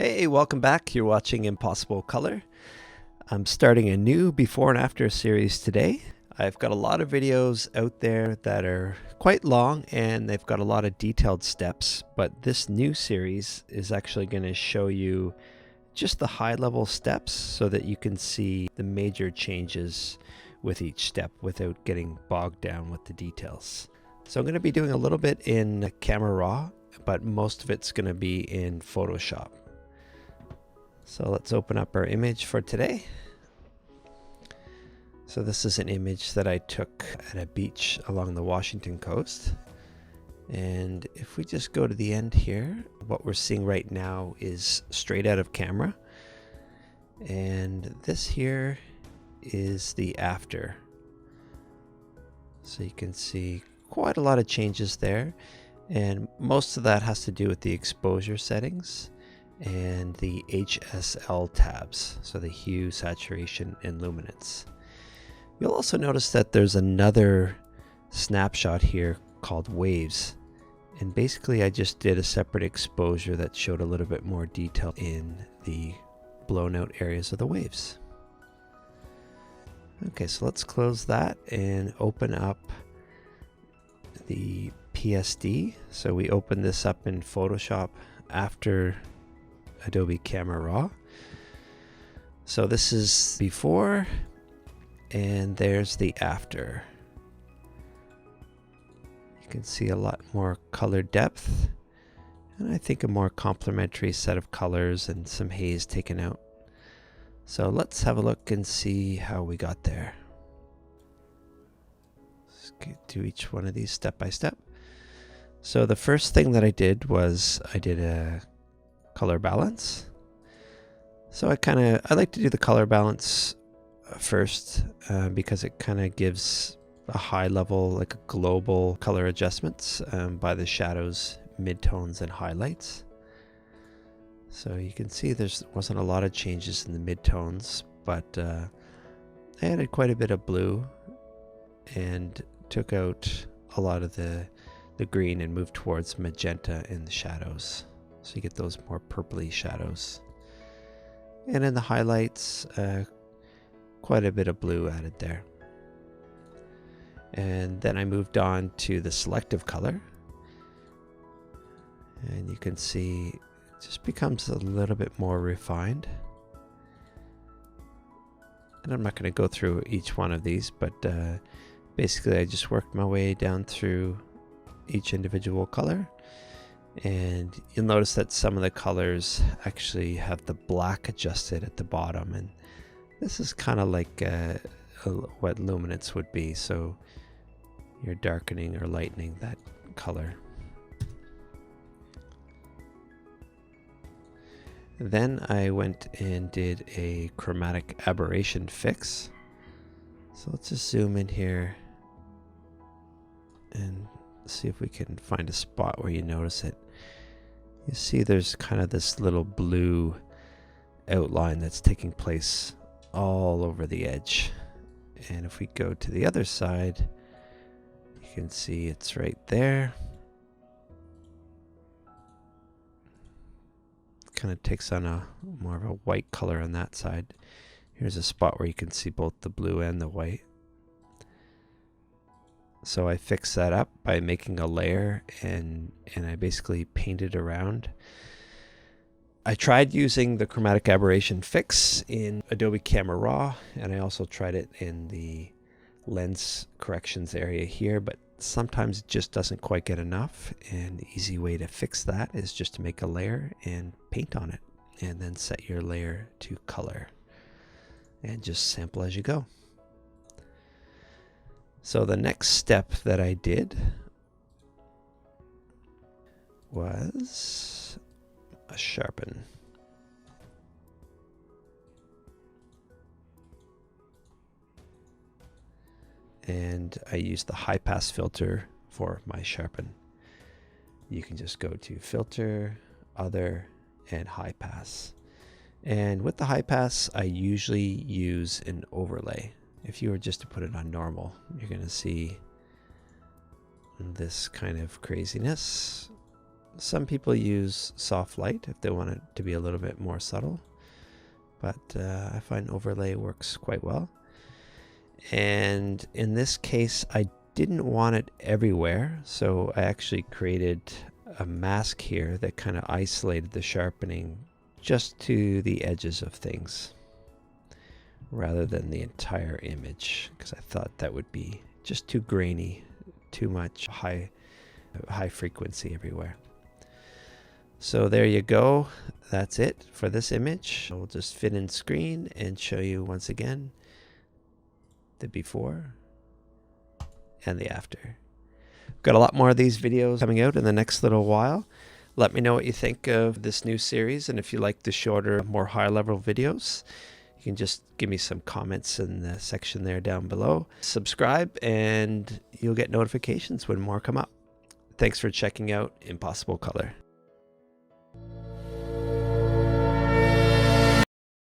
Hey, welcome back. You're watching Impossible Color. I'm starting a new before and after series today. I've got a lot of videos out there that are quite long and they've got a lot of detailed steps, but this new series is actually going to show you just the high level steps so that you can see the major changes with each step without getting bogged down with the details. So I'm going to be doing a little bit in Camera Raw, but most of it's going to be in Photoshop. So let's open up our image for today. So this is an image that I took at a beach along the Washington coast. And if we just go to the end here, what we're seeing right now is straight out of camera. And this here is the after. So you can see quite a lot of changes there. And most of that has to do with the exposure settings and the HSL tabs, so the hue, saturation, and luminance. You'll also notice that there's another snapshot here called waves, and basically I just did a separate exposure that showed a little bit more detail in the blown out areas of the waves. Okay, so let's close that and open up the PSD. So we open this up in Photoshop after Adobe Camera Raw. So this is before and there's the after. You can see a lot more color depth and I think a more complementary set of colors and some haze taken out. So let's have a look and see how we got there. Let's get to each one of these step by step. So the first thing that I did was I did a color balance. So I like to do the color balance first because it kind of gives a high level, like a global color adjustments by the shadows, midtones, and highlights. So you can see there wasn't a lot of changes in the midtones, but I added quite a bit of blue and took out a lot of the green and moved towards magenta in the shadows. So you get those more purpley shadows. And in the highlights, quite a bit of blue added there. And then I moved on to the selective color. And you can see it just becomes a little bit more refined. And I'm not going to go through each one of these, but basically I just worked my way down through each individual color. And you'll notice that some of the colors actually have the black adjusted at the bottom, and this is kind of like what luminance would be, so you're darkening or lightening that color. Then I went and did a chromatic aberration fix. So let's just zoom in here and see if we can find a spot where you notice it. You see there's kind of this little blue outline that's taking place all over the edge. And if we go to the other side, you can see it's right there. It kind of takes on a more of a white color on that side. Here's a spot where you can see both the blue and the white. So I fixed that up by making a layer and I basically painted around. I tried using the chromatic aberration fix in Adobe Camera Raw, and I also tried it in the lens corrections area here, but sometimes it just doesn't quite get enough. And the easy way to fix that is just to make a layer and paint on it, and then set your layer to color and just sample as you go. So the next step that I did was a sharpen. And I used the high pass filter for my sharpen. You can just go to filter, other, and high pass. And with the high pass, I usually use an overlay. If you were just to put it on normal, you're going to see this kind of craziness. Some people use soft light if they want it to be a little bit more subtle, but I find overlay works quite well. And in this case, I didn't want it everywhere, so I actually created a mask here that kind of isolated the sharpening just to the edges of things rather than the entire image, because I thought that would be just too grainy, too much high frequency everywhere. So there you go. That's it for this image. We'll just fit in screen and show you once again the before and the after. Got a lot more of these videos coming out in the next little while. Let me know what you think of this new series, and if you like the shorter, more high-level videos, you can just give me some comments in the section there down below. Subscribe and you'll get notifications when more come up. Thanks for checking out Impossible Color.